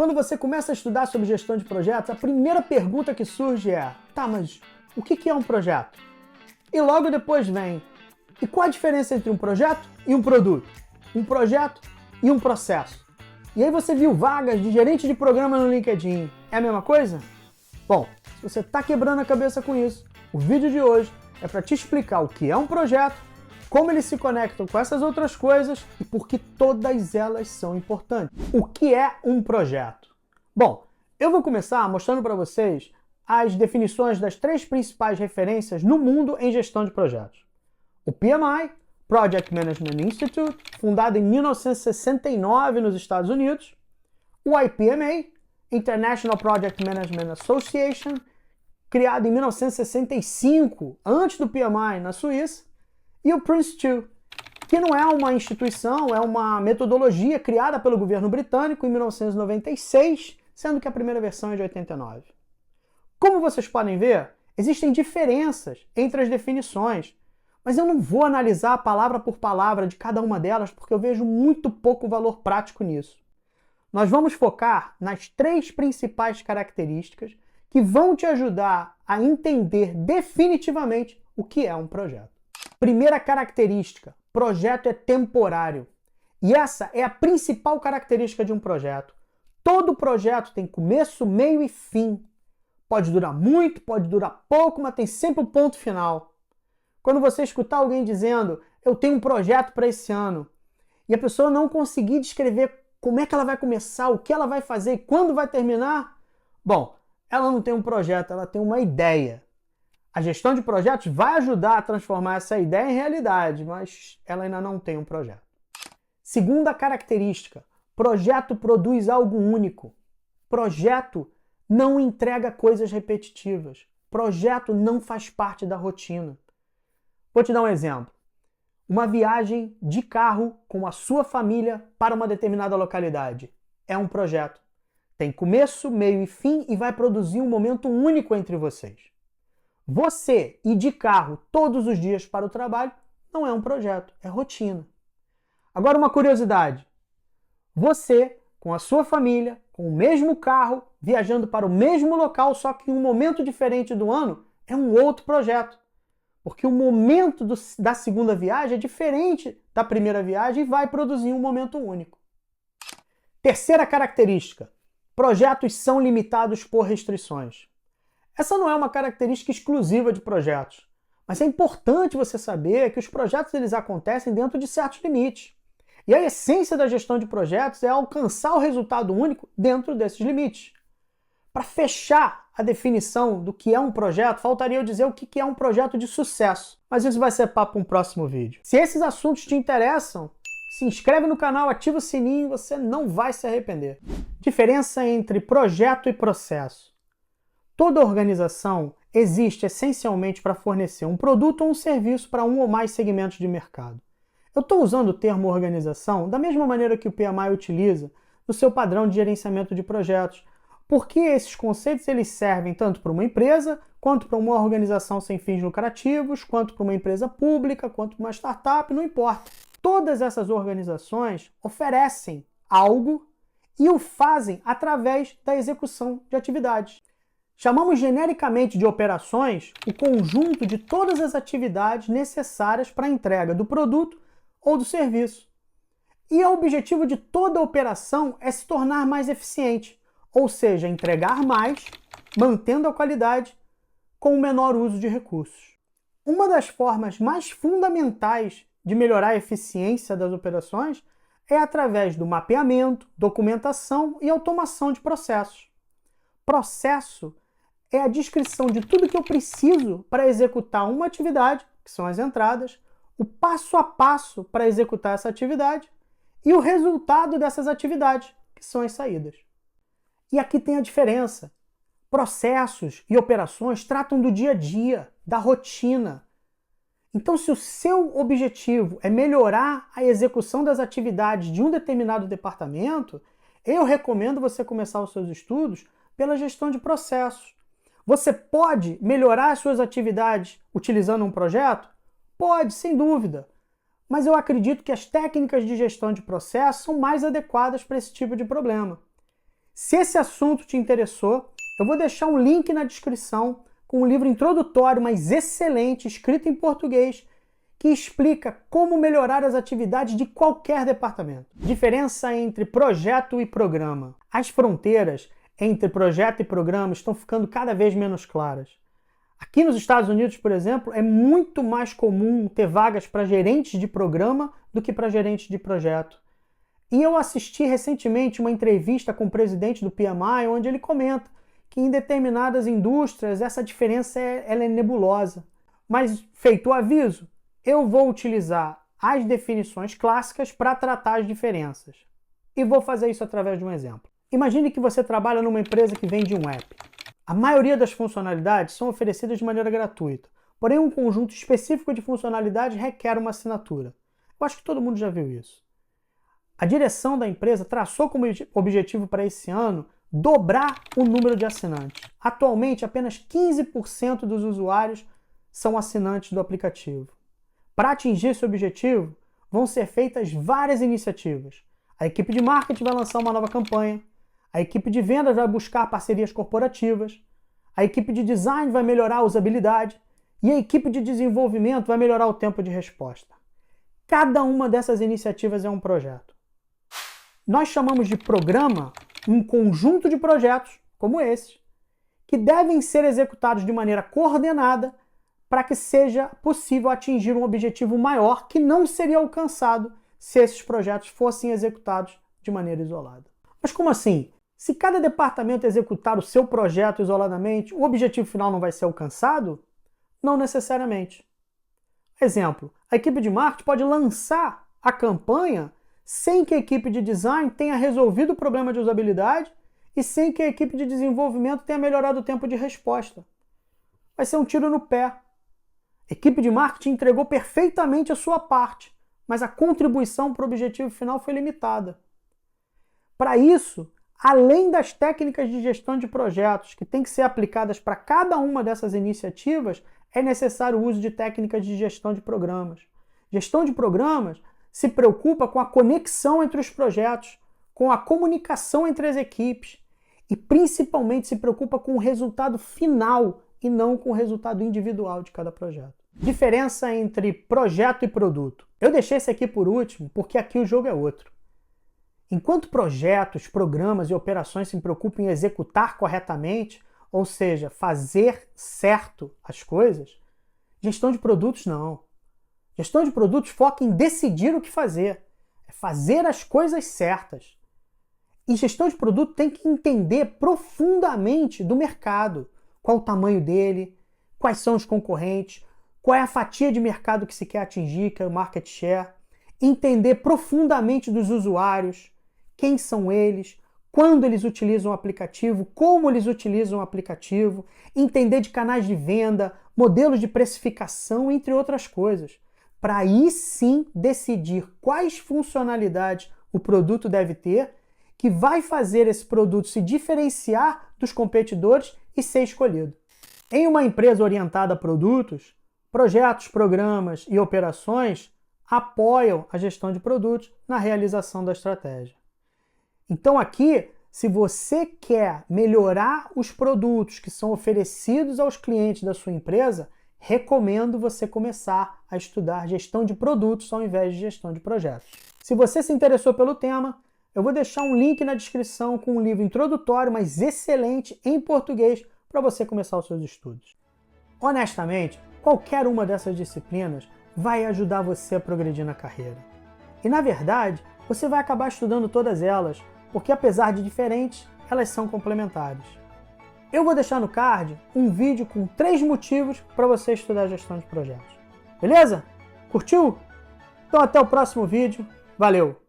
Quando você começa a estudar sobre gestão de projetos, a primeira pergunta que surge é: tá, mas o que é um projeto? E logo depois vem: e qual a diferença entre um projeto e um produto? Um projeto e um processo? E aí você viu vagas de gerente de programa no LinkedIn. É a mesma coisa? Bom, se você está quebrando a cabeça com isso, o vídeo de hoje é para te explicar o que é um projeto, como eles se conectam com essas outras coisas e por que todas elas são importantes. O que é um projeto? Bom, eu vou começar mostrando para vocês as definições das 3 principais referências no mundo em gestão de projetos. O PMI, Project Management Institute, fundado em 1969 nos Estados Unidos. O IPMA, International Project Management Association, criado em 1965, antes do PMI, na Suíça. E o Prince2, que não é uma instituição, é uma metodologia criada pelo governo britânico em 1996, sendo que a primeira versão é de 89. Como vocês podem ver, existem diferenças entre as definições, mas eu não vou analisar palavra por palavra de cada uma delas porque eu vejo muito pouco valor prático nisso. Nós vamos focar nas 3 principais características que vão te ajudar a entender definitivamente o que é um projeto. Primeira característica: projeto é temporário. E essa é a principal característica de um projeto. Todo projeto tem começo, meio e fim. Pode durar muito, pode durar pouco, mas tem sempre um ponto final. Quando você escutar alguém dizendo: eu tenho um projeto para esse ano, e a pessoa não conseguir descrever como é que ela vai começar, o que ela vai fazer e quando vai terminar, bom, ela não tem um projeto, ela tem uma ideia. A gestão de projetos vai ajudar a transformar essa ideia em realidade, mas ela ainda não tem um projeto. Segunda característica: projeto produz algo único. Projeto não entrega coisas repetitivas. Projeto não faz parte da rotina. Vou te dar um exemplo. Uma viagem de carro com a sua família para uma determinada localidade. É um projeto. Tem começo, meio e fim e vai produzir um momento único entre vocês. Você ir de carro todos os dias para o trabalho não é um projeto, é rotina. Agora uma curiosidade. Você, com a sua família, com o mesmo carro, viajando para o mesmo local, só que em um momento diferente do ano, é um outro projeto. Porque o momento da segunda viagem é diferente da primeira viagem e vai produzir um momento único. Terceira característica: projetos são limitados por restrições. Essa não é uma característica exclusiva de projetos, mas é importante você saber que os projetos eles acontecem dentro de certos limites. E a essência da gestão de projetos é alcançar o resultado único dentro desses limites. Para fechar a definição do que é um projeto, faltaria eu dizer o que é um projeto de sucesso. Mas isso vai ser papo para um próximo vídeo. Se esses assuntos te interessam, se inscreve no canal, ativa o sininho, você não vai se arrepender. Diferença entre projeto e processo. Toda organização existe essencialmente para fornecer um produto ou um serviço para um ou mais segmentos de mercado. Eu estou usando o termo organização da mesma maneira que o PMI utiliza no seu padrão de gerenciamento de projetos, porque esses conceitos eles servem tanto para uma empresa, quanto para uma organização sem fins lucrativos, quanto para uma empresa pública, quanto para uma startup, não importa. Todas essas organizações oferecem algo e o fazem através da execução de atividades. Chamamos genericamente de operações o conjunto de todas as atividades necessárias para a entrega do produto ou do serviço. E o objetivo de toda operação é se tornar mais eficiente, ou seja, entregar mais, mantendo a qualidade, com o menor uso de recursos. Uma das formas mais fundamentais de melhorar a eficiência das operações é através do mapeamento, documentação e automação de processos. Processo é a descrição de tudo que eu preciso para executar uma atividade, que são as entradas, o passo a passo para executar essa atividade e o resultado dessas atividades, que são as saídas. E aqui tem a diferença. Processos e operações tratam do dia a dia, da rotina. Então, se o seu objetivo é melhorar a execução das atividades de um determinado departamento, eu recomendo você começar os seus estudos pela gestão de processos. Você pode melhorar as suas atividades utilizando um projeto? Pode, sem dúvida. Mas eu acredito que as técnicas de gestão de processos são mais adequadas para esse tipo de problema. Se esse assunto te interessou, eu vou deixar um link na descrição com um livro introdutório, mas excelente, escrito em português, que explica como melhorar as atividades de qualquer departamento. Diferença entre projeto e programa. As fronteiras entre projeto e programa estão ficando cada vez menos claras. Aqui nos Estados Unidos, por exemplo, é muito mais comum ter vagas para gerentes de programa do que para gerentes de projeto. E eu assisti recentemente uma entrevista com o presidente do PMI, onde ele comenta que em determinadas indústrias essa diferença ela é nebulosa. Mas, feito o aviso, eu vou utilizar as definições clássicas para tratar as diferenças. E vou fazer isso através de um exemplo. Imagine que você trabalha numa empresa que vende um app. A maioria das funcionalidades são oferecidas de maneira gratuita, porém um conjunto específico de funcionalidades requer uma assinatura. Eu acho que todo mundo já viu isso. A direção da empresa traçou como objetivo para esse ano dobrar o número de assinantes. Atualmente, apenas 15% dos usuários são assinantes do aplicativo. Para atingir esse objetivo, vão ser feitas várias iniciativas. A equipe de marketing vai lançar uma nova campanha, a equipe de vendas vai buscar parcerias corporativas, a equipe de design vai melhorar a usabilidade e a equipe de desenvolvimento vai melhorar o tempo de resposta. Cada uma dessas iniciativas é um projeto. Nós chamamos de programa um conjunto de projetos, como esses, que devem ser executados de maneira coordenada para que seja possível atingir um objetivo maior que não seria alcançado se esses projetos fossem executados de maneira isolada. Mas como assim? Se cada departamento executar o seu projeto isoladamente, o objetivo final não vai ser alcançado? Não necessariamente. Exemplo, a equipe de marketing pode lançar a campanha sem que a equipe de design tenha resolvido o problema de usabilidade e sem que a equipe de desenvolvimento tenha melhorado o tempo de resposta. Vai ser um tiro no pé. A equipe de marketing entregou perfeitamente a sua parte, mas a contribuição para o objetivo final foi limitada. Para isso, além das técnicas de gestão de projetos que têm que ser aplicadas para cada uma dessas iniciativas, é necessário o uso de técnicas de gestão de programas. Gestão de programas se preocupa com a conexão entre os projetos, com a comunicação entre as equipes e principalmente se preocupa com o resultado final e não com o resultado individual de cada projeto. Diferença entre projeto e produto. Eu deixei esse aqui por último porque aqui o jogo é outro. Enquanto projetos, programas e operações se preocupam em executar corretamente, ou seja, fazer certo as coisas, gestão de produtos não. Gestão de produtos foca em decidir o que fazer, é fazer as coisas certas. E gestão de produto tem que entender profundamente do mercado, qual o tamanho dele, quais são os concorrentes, qual é a fatia de mercado que se quer atingir, que é o market share, entender profundamente dos usuários, quem são eles, quando eles utilizam o aplicativo, como eles utilizam o aplicativo, entender de canais de venda, modelos de precificação, entre outras coisas, para aí sim decidir quais funcionalidades o produto deve ter, que vai fazer esse produto se diferenciar dos competidores e ser escolhido. Em uma empresa orientada a produtos, projetos, programas e operações apoiam a gestão de produtos na realização da estratégia. Então aqui, se você quer melhorar os produtos que são oferecidos aos clientes da sua empresa, recomendo você começar a estudar gestão de produtos ao invés de gestão de projetos. Se você se interessou pelo tema, eu vou deixar um link na descrição com um livro introdutório, mas excelente em português para você começar os seus estudos. Honestamente, qualquer uma dessas disciplinas vai ajudar você a progredir na carreira. E na verdade, você vai acabar estudando todas elas, porque apesar de diferentes, elas são complementares. Eu vou deixar no card um vídeo com 3 motivos para você estudar gestão de projetos. Beleza? Curtiu? Então até o próximo vídeo. Valeu!